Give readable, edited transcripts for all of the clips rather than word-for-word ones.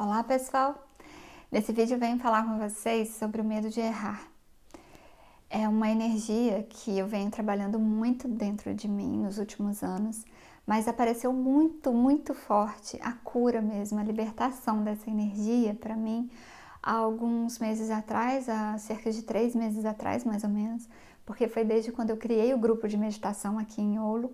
Olá pessoal, nesse vídeo eu venho falar com vocês sobre o medo de errar. É uma energia que eu venho trabalhando muito dentro de mim nos últimos anos, mas apareceu muito forte a cura mesmo, a libertação dessa energia para mim há alguns meses atrás, há cerca de 3 meses atrás mais ou menos, porque foi desde quando eu criei o grupo de meditação aqui em Oulu.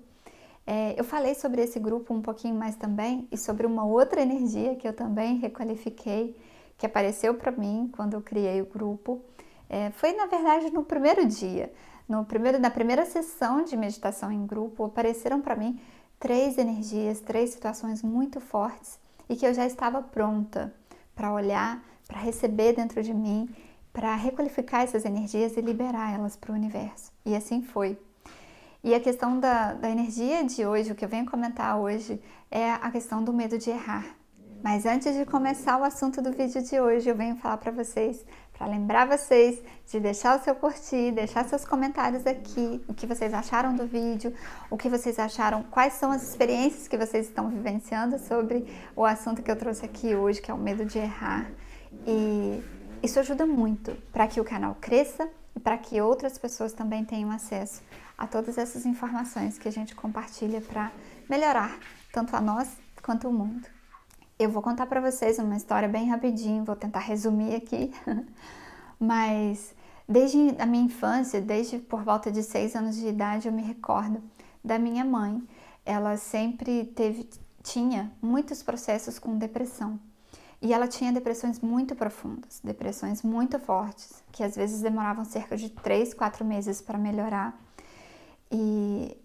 Eu falei sobre esse grupo um pouquinho mais também e sobre uma outra energia que eu também requalifiquei, que apareceu para mim quando eu criei o grupo. Foi na verdade no primeiro dia, na primeira sessão de meditação em grupo, apareceram para mim 3 energias, 3 situações muito fortes e que eu já estava pronta para olhar, para receber dentro de mim, para requalificar essas energias e liberar elas para o universo. E assim foi. E a questão da energia de hoje, o que eu venho comentar hoje, é a questão do medo de errar. Mas antes de começar o assunto do vídeo de hoje, eu venho falar para vocês, para lembrar vocês de deixar o seu curtir, deixar seus comentários aqui, o que vocês acharam do vídeo, o que vocês acharam, quais são as experiências que vocês estão vivenciando sobre o assunto que eu trouxe aqui hoje, que é o medo de errar. E isso ajuda muito para que o canal cresça e para que outras pessoas também tenham acesso a todas essas informações que a gente compartilha para melhorar tanto a nós quanto o mundo. Eu vou contar para vocês uma história bem rapidinho, vou tentar resumir aqui, mas desde a minha infância, desde por volta de 6 anos de idade, eu me recordo da minha mãe. Ela sempre tinha muitos processos com depressão. E ela tinha depressões muito profundas, depressões muito fortes, que às vezes demoravam cerca de 3, 4 meses para melhorar. E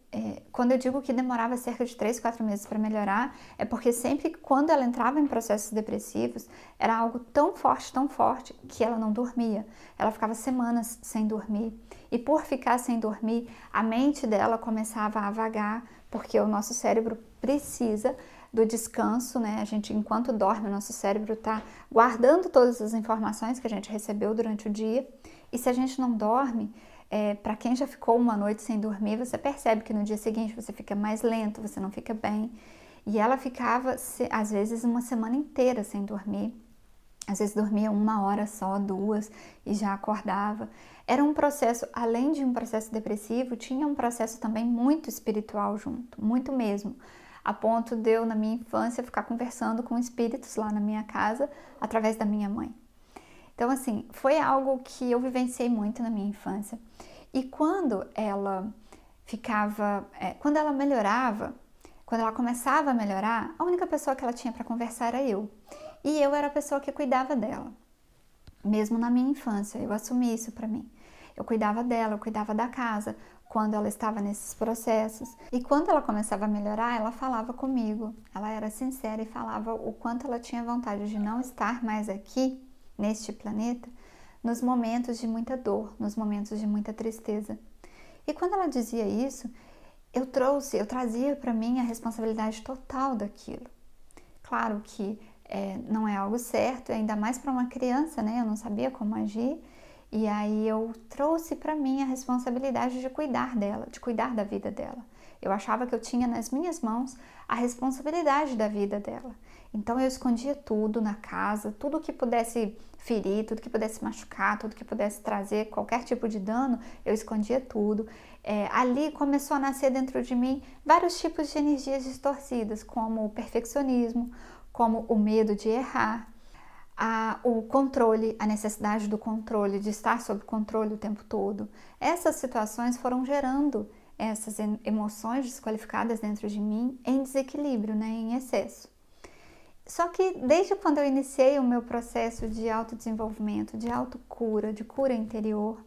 quando eu digo que demorava cerca de 3, 4 meses para melhorar, é porque sempre quando ela entrava em processos depressivos, era algo tão forte, que ela não dormia. Ela ficava semanas sem dormir. E por ficar sem dormir, a mente dela começava a vagar, porque o nosso cérebro precisa do descanso, né? A gente, enquanto dorme, o nosso cérebro está guardando todas as informações que a gente recebeu durante o dia. E se a gente não dorme, para quem já ficou uma noite sem dormir, você percebe que no dia seguinte você fica mais lento, você não fica bem. E ela ficava, às vezes, uma semana inteira sem dormir. Às vezes dormia 1 hora só, 2, e já acordava. Era um processo, além de um processo depressivo, tinha um processo também muito espiritual junto, muito mesmo. A ponto de eu, na minha infância, ficar conversando com espíritos lá na minha casa, através da minha mãe. Então, assim, foi algo que eu vivenciei muito na minha infância. E quando ela quando ela melhorava, quando ela começava a melhorar, a única pessoa que ela tinha para conversar era eu. E eu era a pessoa que cuidava dela. Mesmo na minha infância, eu assumi isso para mim. Eu cuidava dela, eu cuidava da casa, quando ela estava nesses processos. E quando ela começava a melhorar, ela falava comigo. Ela era sincera e falava o quanto ela tinha vontade de não estar mais aqui, neste planeta, nos momentos de muita dor, nos momentos de muita tristeza. E quando ela dizia isso, eu trazia para mim a responsabilidade total daquilo. Claro que não é algo certo, ainda mais para uma criança, né? Eu não sabia como agir. E aí eu trouxe para mim a responsabilidade de cuidar dela, de cuidar da vida dela. Eu achava que eu tinha nas minhas mãos a responsabilidade da vida dela. Então eu escondia tudo na casa, tudo que pudesse ferir, tudo que pudesse machucar, tudo que pudesse trazer qualquer tipo de dano, eu escondia tudo. Ali começou a nascer dentro de mim vários tipos de energias distorcidas, como o perfeccionismo, como o medo de errar, o controle, a necessidade do controle, de estar sob controle o tempo todo. Essas situações foram gerando essas emoções desqualificadas dentro de mim em desequilíbrio, né, em excesso. Só que desde quando eu iniciei o meu processo de autodesenvolvimento, de autocura, de cura interior,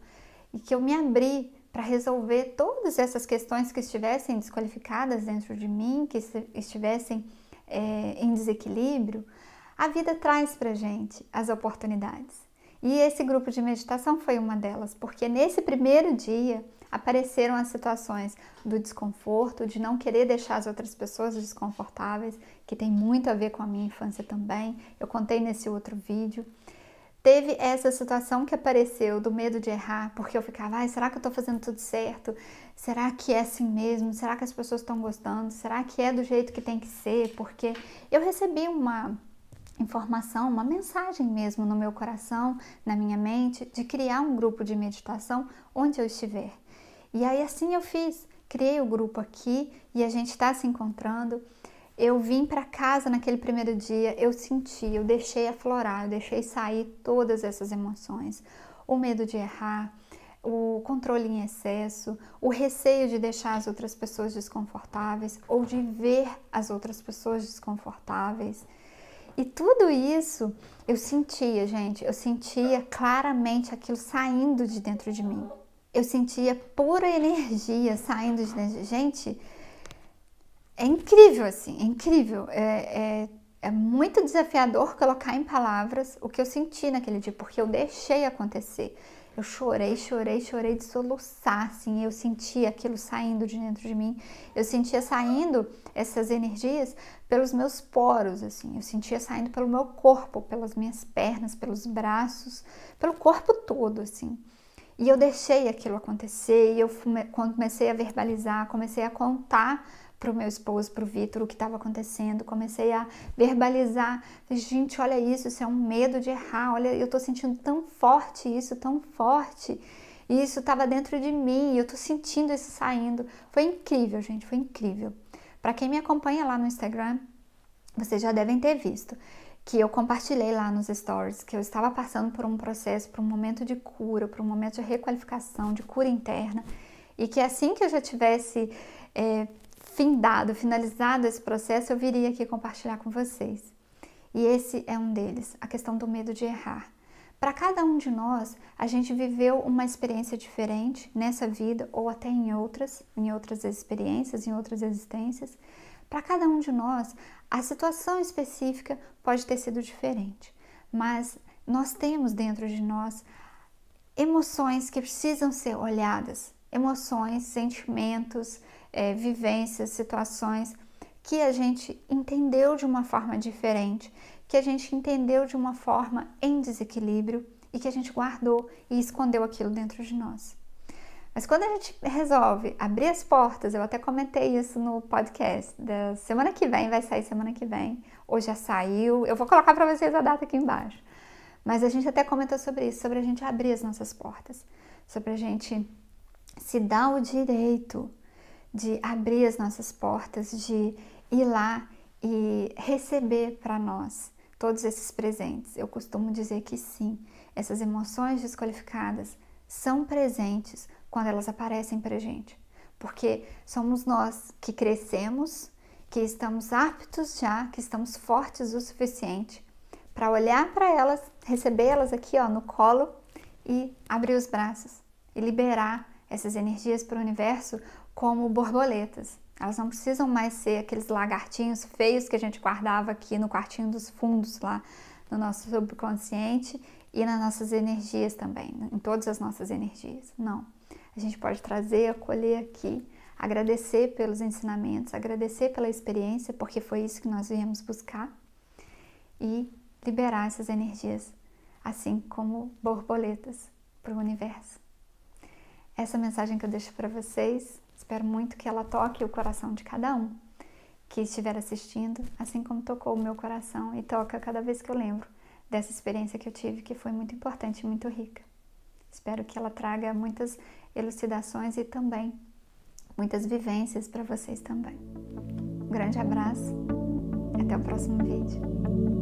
e que eu me abri para resolver todas essas questões que estivessem desqualificadas dentro de mim, que estivessem em desequilíbrio, a vida traz para gente as oportunidades. E esse grupo de meditação foi uma delas, porque nesse primeiro dia apareceram as situações do desconforto, de não querer deixar as outras pessoas desconfortáveis, que tem muito a ver com a minha infância também. Eu contei nesse outro vídeo. Teve essa situação que apareceu do medo de errar, porque eu ficava, será que eu estou fazendo tudo certo? Será que é assim mesmo? Será que as pessoas estão gostando? Será que é do jeito que tem que ser? Porque eu recebi uma informação, uma mensagem mesmo no meu coração, na minha mente, de criar um grupo de meditação onde eu estiver. E aí assim eu fiz, criei o grupo aqui e a gente está se encontrando. Eu vim para casa naquele primeiro dia, eu senti, eu deixei aflorar, eu deixei sair todas essas emoções. O medo de errar, o controle em excesso, o receio de deixar as outras pessoas desconfortáveis ou de ver as outras pessoas desconfortáveis. E tudo isso eu sentia, gente, eu sentia claramente aquilo saindo de dentro de mim. Eu sentia pura energia saindo de dentro. Gente, é incrível assim, é incrível. É muito desafiador colocar em palavras o que eu senti naquele dia, porque eu deixei acontecer. Eu chorei de soluçar, assim, eu sentia aquilo saindo de dentro de mim. Eu sentia saindo essas energias pelos meus poros, assim. Eu sentia saindo pelo meu corpo, pelas minhas pernas, pelos braços, pelo corpo todo, assim. E eu deixei aquilo acontecer e eu comecei a verbalizar, comecei a contar para o meu esposo, para o Vitor, o que estava acontecendo, comecei a verbalizar, gente, olha isso é um medo de errar, olha, eu tô sentindo tão forte isso, tão forte, e isso estava dentro de mim, eu tô sentindo isso saindo, foi incrível, gente, foi incrível. Para quem me acompanha lá no Instagram, vocês já devem ter visto que eu compartilhei lá nos stories que eu estava passando por um processo, por um momento de cura, por um momento de requalificação, de cura interna, e que assim que eu já tivesse finalizado esse processo, eu viria aqui compartilhar com vocês. E esse é um deles, a questão do medo de errar. Para cada um de nós, a gente viveu uma experiência diferente nessa vida ou até em outras experiências, em outras existências. Para cada um de nós, a situação específica pode ter sido diferente, mas nós temos dentro de nós emoções que precisam ser olhadas, emoções, sentimentos, vivências, situações que a gente entendeu de uma forma diferente, que a gente entendeu de uma forma em desequilíbrio e que a gente guardou e escondeu aquilo dentro de nós. Mas quando a gente resolve abrir as portas, eu até comentei isso no podcast da semana que vem, vai sair semana que vem, ou já saiu, eu vou colocar para vocês a data aqui embaixo. Mas a gente até comentou sobre isso, sobre a gente abrir as nossas portas, sobre a gente se dar o direito de abrir as nossas portas, de ir lá e receber para nós todos esses presentes. Eu costumo dizer que sim, essas emoções desqualificadas são presentes quando elas aparecem para a gente, porque somos nós que crescemos, que estamos aptos já, que estamos fortes o suficiente para olhar para elas, recebê-las aqui no colo e abrir os braços e liberar essas energias para o universo como borboletas. Elas não precisam mais ser aqueles lagartinhos feios que a gente guardava aqui no quartinho dos fundos lá no nosso subconsciente e nas nossas energias também, em todas as nossas energias. Não. A gente pode trazer, acolher aqui, agradecer pelos ensinamentos, agradecer pela experiência, porque foi isso que nós viemos buscar, e liberar essas energias, assim como borboletas para o universo. Essa mensagem que eu deixo para vocês, espero muito que ela toque o coração de cada um que estiver assistindo, assim como tocou o meu coração e toca cada vez que eu lembro dessa experiência que eu tive, que foi muito importante e muito rica. Espero que ela traga muitas elucidações e também muitas vivências para vocês também. Um grande abraço e até o próximo vídeo.